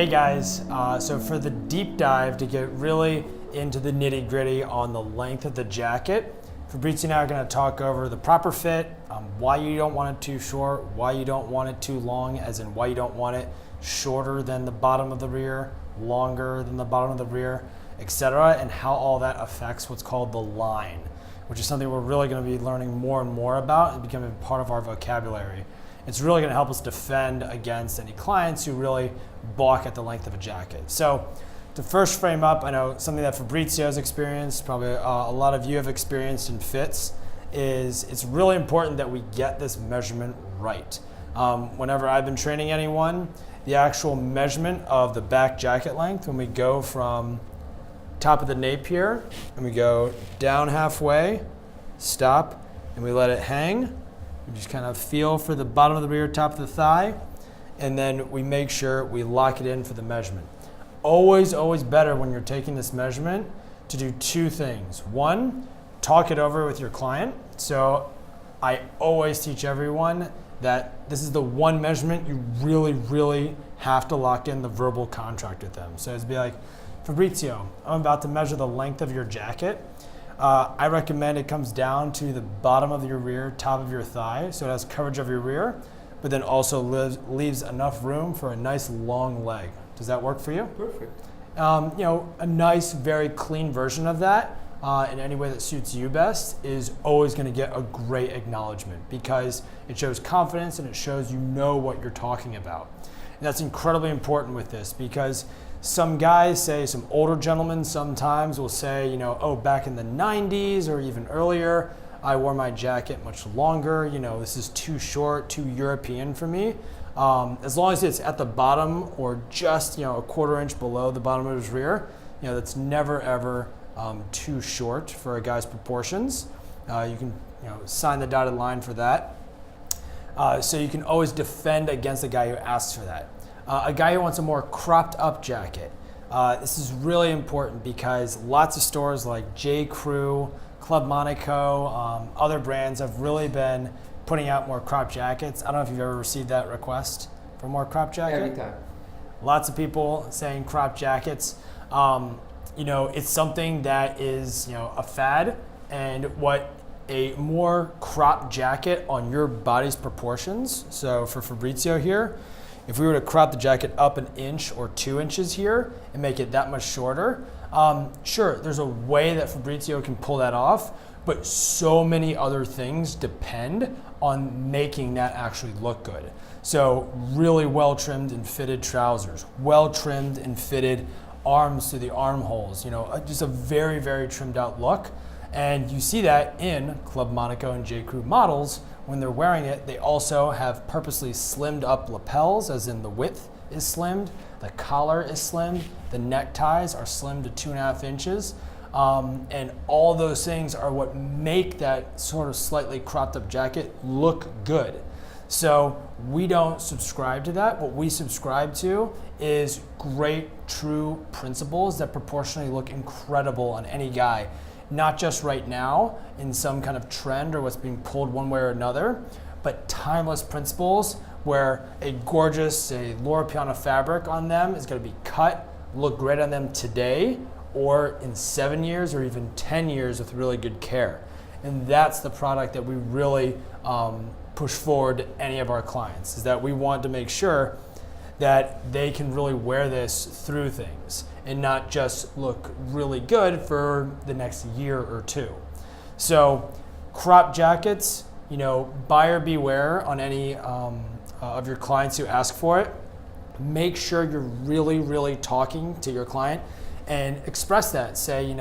Hey guys, so for the deep dive to get really into the nitty gritty on the length of the jacket, Fabrizio and I are going to talk over the proper fit, why you don't want it too short, why you don't want it too long, as in why you don't want it shorter than the bottom of the rear, longer than the bottom of the rear, etc., and how all that affects what's called the line, which is something we're really going to be learning more and more about and becoming part of our vocabulary. It's really going to help us defend against any clients who really balk at the length of a jacket. So to first frame up, I know something that Fabrizio has experienced, probably a lot of you have experienced in fits, is it's really important that we get this measurement right. Whenever I've been training anyone, the actual measurement of the back jacket length, when we go from top of the nape here, and we go down halfway, stop, and we let it hang. We just kind of feel for the bottom of the rear, top of the thigh, and then we make sure we lock it in for the measurement. Always, always better when you're taking this measurement to do two things. One, talk it over with your client. So I always teach everyone that this is the one measurement you really, really have to lock in the verbal contract with them. So it'd be like, Fabrizio, I'm about to measure the length of your jacket. I recommend it comes down to the bottom of your rear, top of your thigh, so it has coverage of your rear, but then also leaves enough room for a nice long leg. Does that work for you? Perfect. A nice, very clean version of that in any way that suits you best is always going to get a great acknowledgement because it shows confidence and it shows you know what you're talking about. And that's incredibly important with this because some guys say, some older gentlemen sometimes will say, oh, back in the 90s or even earlier, I wore my jacket much longer. This is too short, too European for me. As long as it's at the bottom or just, a quarter inch below the bottom of his rear, that's never ever too short for a guy's proportions. You can, sign the dotted line for that. So you can always defend against a guy who asks for that. A guy who wants a more cropped up jacket. This is really important because lots of stores like J. Crew, Club Monaco, other brands have really been putting out more cropped jackets. I don't know if you've ever received that request for more cropped jacket. Every time. Lots of people saying cropped jackets. It's something that is, a fad, and what a more cropped jacket on your body's proportions. So for Fabrizio here, if we were to crop the jacket up an inch or 2 inches here and make it that much shorter, sure, there's a way that Fabrizio can pull that off, but so many other things depend on making that actually look good. So really well trimmed and fitted trousers, well trimmed and fitted arms to the armholes, just a very, very trimmed out look. And you see that in Club Monaco and J. Crew models. When they're wearing it, they also have purposely slimmed up lapels, as in the width is slimmed, the collar is slimmed, the neckties are slimmed to 2.5 inches. And all those things are what make that sort of slightly cropped up jacket look good. So we don't subscribe to that. What we subscribe to is great, true principles that proportionally look incredible on any guy. Not just right now in some kind of trend or what's being pulled one way or another, but timeless principles where a gorgeous, say, Loro Piana fabric on them is going to be cut, look great on them today, or in 7 years or even 10 years with really good care. And that's the product that we really push forward to any of our clients, is that we want to make sure that they can really wear this through things and not just look really good for the next year or two. So crop jackets, buyer beware on any of your clients who ask for it. Make sure you're really, really talking to your client and express that. Say,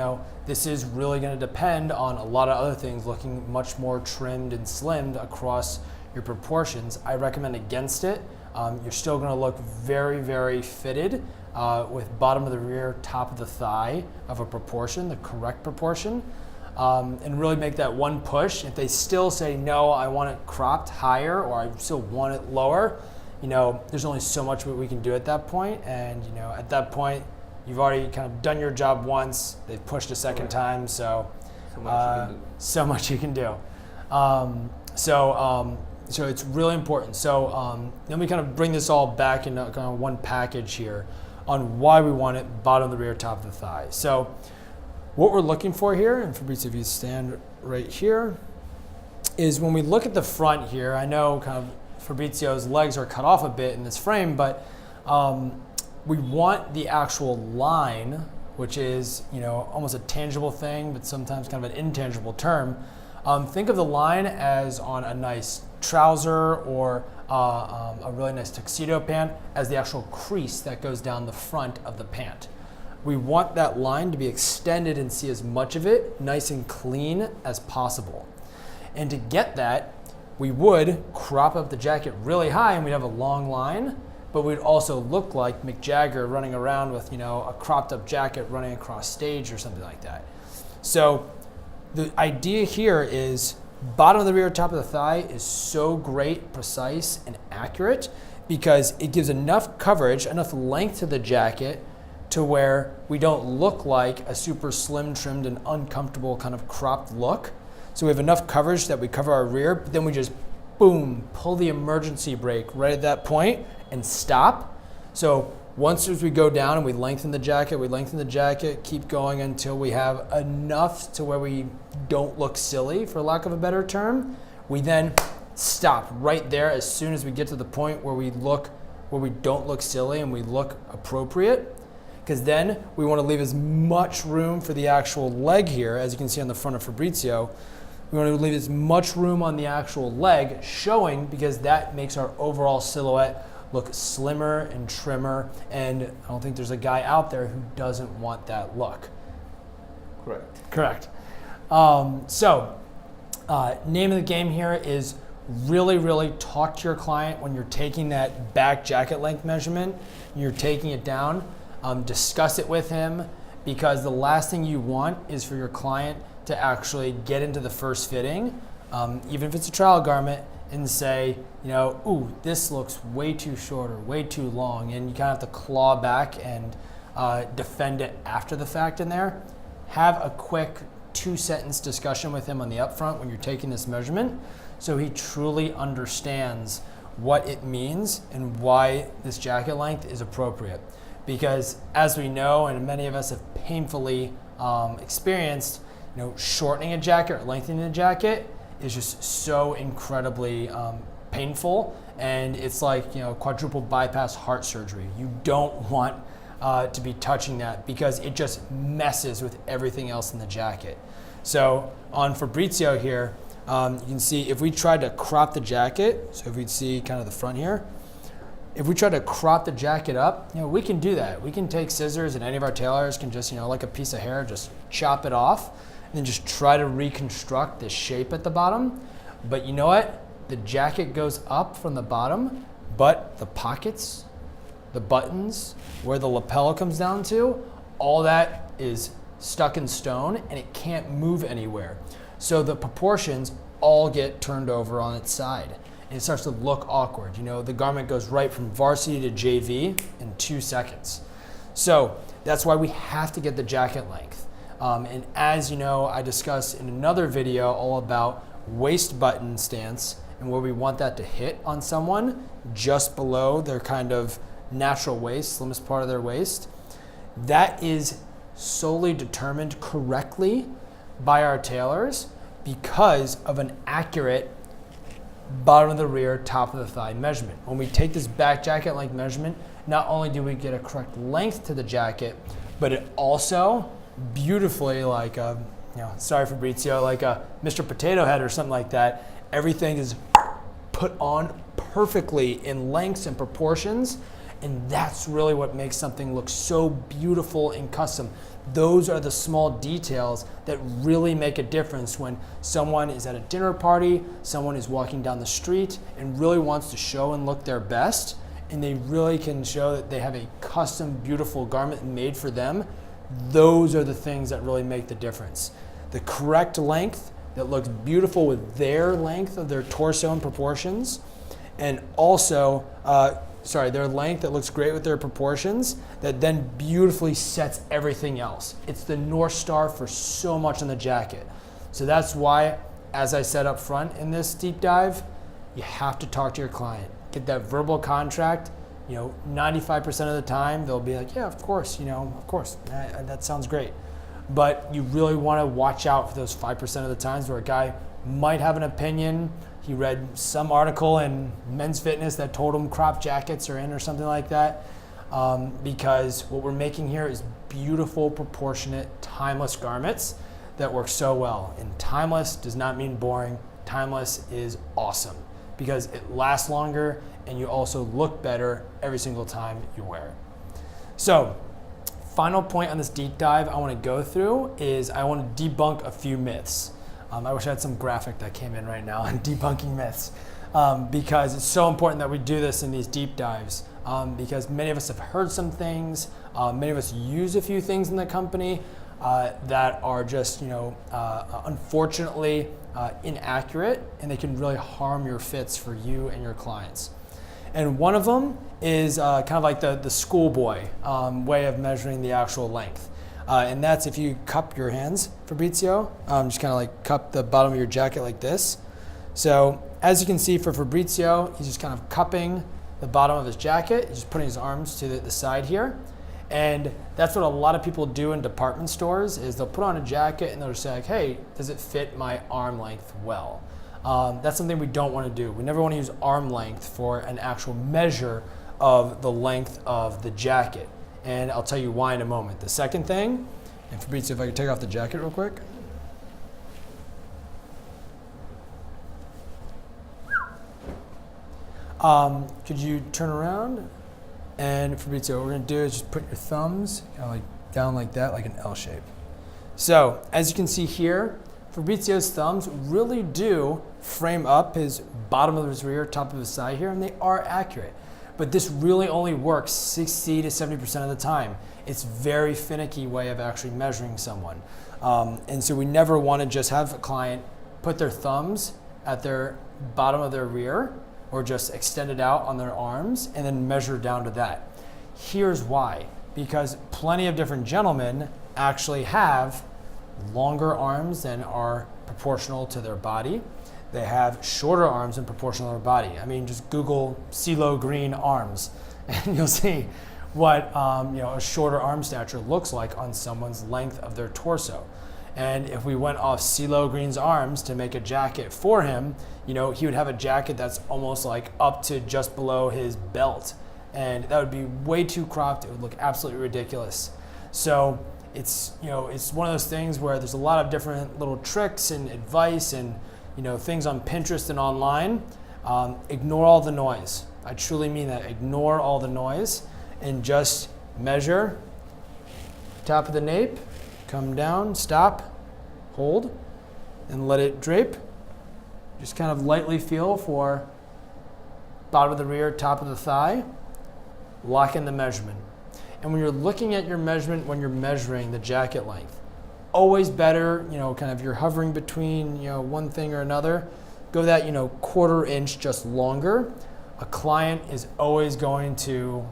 this is really going to depend on a lot of other things, looking much more trimmed and slimmed across your proportions. I recommend against it. You're still going to look very, very fitted with bottom of the rear, top of the thigh of a proportion, the correct proportion, and really make that one push. If they still say, no, I want it cropped higher or I still want it lower, there's only so much we can do at that point. And, at that point, you've already kind of done your job once. They've pushed a second time, so much you can do. So it's really important. So then we kind of bring this all back into kind of one package here. on why we want it bottom of the rear, top of the thigh. So what we're looking for here, and Fabrizio, if you stand right here, is when we look at the front here, I know kind of Fabrizio's legs are cut off a bit in this frame, but we want the actual line, which is, you know, almost a tangible thing, but sometimes kind of an intangible term. Think of the line as on a nice trouser or a really nice tuxedo pant as the actual crease that goes down the front of the pant. We want that line to be extended and see as much of it nice and clean as possible. And to get that, we would crop up the jacket really high and we'd have a long line, but we'd also look like Mick Jagger running around with, you know, a cropped up jacket running across stage or something like that. So the idea here is bottom of the rear, top of the thigh is so great, precise, and accurate because it gives enough coverage, enough length to the jacket to where we don't look like a super slim trimmed and uncomfortable kind of cropped look. So we have enough coverage that we cover our rear, but then we just, boom, pull the emergency brake right at that point and stop. So once as we go down and we lengthen the jacket, keep going until we have enough to where we don't look silly, for lack of a better term. We then stop right there as soon as we get to the point where we don't look silly and we look appropriate. Because then we want to leave as much room for the actual leg here, as you can see on the front of Fabrizio. We want to leave as much room on the actual leg showing, because that makes our overall silhouette look slimmer and trimmer, and I don't think there's a guy out there who doesn't want that look. Correct. Name of the game here is really talk to your client when you're taking that back jacket length measurement, you're taking it down. Discuss it with him, because the last thing you want is for your client to actually get into the first fitting, even if it's a trial garment, and say, you know, ooh, this looks way too short or way too long, and you kind of have to claw back and defend it after the fact in there. Have a quick 2-sentence discussion with him on the upfront when you're taking this measurement, so he truly understands what it means and why this jacket length is appropriate. Because as we know, and many of us have painfully experienced, you know, shortening a jacket or lengthening a jacket is just so incredibly painful, and it's like, you know, quadruple bypass heart surgery. You don't want to be touching that because it just messes with everything else in the jacket. So on Fabrizio here, you can see if we tried to crop the jacket, so if we'd see kind of the front here, if we try to crop the jacket up, you know, we can do that. We can take scissors, and any of our tailors can just, you know, like a piece of hair, just chop it off and then just try to reconstruct the shape at the bottom. But you know what? The jacket goes up from the bottom, but the pockets, the buttons, where the lapel comes down to, all that is stuck in stone and it can't move anywhere. So the proportions all get turned over on its side. And it starts to look awkward. You know, the garment goes right from varsity to JV in 2 seconds. So that's why we have to get the jacket length. And as you know, I discussed in another video all about waist button stance and where we want that to hit on someone just below their kind of natural waist, slimmest part of their waist. That is solely determined correctly by our tailors because of an accurate bottom of the rear, top of the thigh measurement. When we take this back jacket length measurement, not only do we get a correct length to the jacket, but it also beautifully, like a, you know, sorry Fabrizio, like a Mr. Potato Head or something like that, everything is put on perfectly in lengths and proportions, and that's really what makes something look so beautiful and custom. Those are the small details that really make a difference when someone is at a dinner party, someone is walking down the street and really wants to show and look their best, and they really can show that they have a custom, beautiful garment made for them. Those are the things that really make the difference. The correct length that looks beautiful with their length of their torso and proportions, and also their length that looks great with their proportions, that then beautifully sets everything else. It's the North Star for so much on the jacket. So that's why, as I said up front in this deep dive, you have to talk to your client. Get that verbal contract. 95% of the time they'll be like, yeah, of course, that sounds great. But you really want to watch out for those 5% of the times where a guy might have an opinion. He read some article in Men's Fitness that told him crop jackets are in or something like that. Because what we're making here is beautiful, proportionate, timeless garments that work so well. And timeless does not mean boring. Timeless is awesome because it lasts longer and you also look better every single time you wear it. So, final point on this deep dive I want to go through is I want to debunk a few myths. I wish I had some graphic that came in right now on debunking myths because it's so important that we do this in these deep dives because many of us have heard some things, many of us use a few things in the company that are just, unfortunately inaccurate, and they can really harm your fits for you and your clients. And one of them is kind of like the schoolboy way of measuring the actual length. And that's if you cup your hands, Fabrizio, just kind of like cup the bottom of your jacket like this. So as you can see for Fabrizio, he's just kind of cupping the bottom of his jacket. He's just putting his arms to the side here. And that's what a lot of people do in department stores is they'll put on a jacket and they'll just say like, hey, does it fit my arm length well? That's something we don't want to do. We never want to use arm length for an actual measure of the length of the jacket. And I'll tell you why in a moment. The second thing, and Fabrizio, if I could take off the jacket real quick. Could you turn around? And Fabrizio, what we're gonna do is just put your thumbs kind of like down like that, like an L shape. So as you can see here, Fabrizio's thumbs really do frame up his bottom of his rear, top of his thigh here, and they are accurate. But this really only works 60 to 70% of the time. It's a very finicky way of actually measuring someone. And so we never want to just have a client put their thumbs at their bottom of their rear or just extend it out on their arms and then measure down to that. Here's why. Because plenty of different gentlemen actually have longer arms than are proportional to their body. They have shorter arms than proportional to their body. I mean, just Google CeeLo Green arms and you'll see what a shorter arm stature looks like on someone's length of their torso. And if we went off CeeLo Green's arms to make a jacket for him, he would have a jacket that's almost like up to just below his belt. And that would be way too cropped. It would look absolutely ridiculous. So it's one of those things where there's a lot of different little tricks and advice and things on Pinterest and online. Ignore all the noise. I truly mean that. Ignore all the noise and just measure top of the nape, come down, stop, hold, and let it drape. Just kind of lightly feel for bottom of the rear, top of the thigh, lock in the measurement. And when you're looking at your measurement, when you're measuring the jacket length, always better, kind of you're hovering between, one thing or another, go that, 1/4 inch just longer. A client is always going to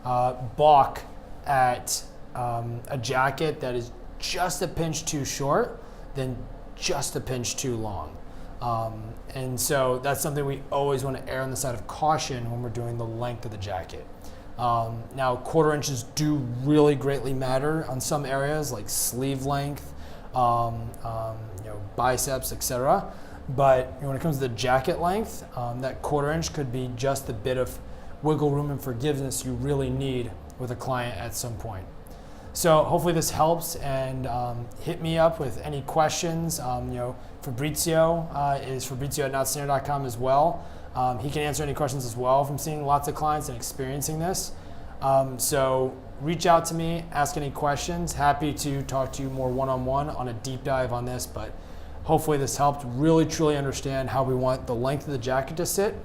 balk at a jacket that is just a pinch too short than just a pinch too long. And so that's something we always want to err on the side of caution when we're doing the length of the jacket. Now 1/4 inches do really greatly matter on some areas like sleeve length, biceps, etc. But when it comes to the jacket length, that 1/4 inch could be just the bit of wiggle room and forgiveness you really need with a client at some point. So hopefully this helps, and hit me up with any questions. Fabrizio is Fabrizio@notstandard.com as well. He can answer any questions as well from seeing lots of clients and experiencing this. So reach out to me, ask any questions. Happy to talk to you more one-on-one on a deep dive on this, but hopefully this helped really truly understand how we want the length of the jacket to sit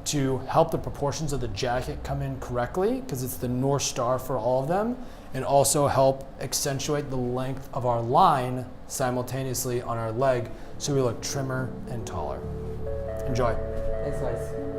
to help the proportions of the jacket come in correctly, because it's the North Star for all of them, and also help accentuate the length of our line simultaneously on our leg so we look trimmer and taller. Enjoy. Thanks, guys.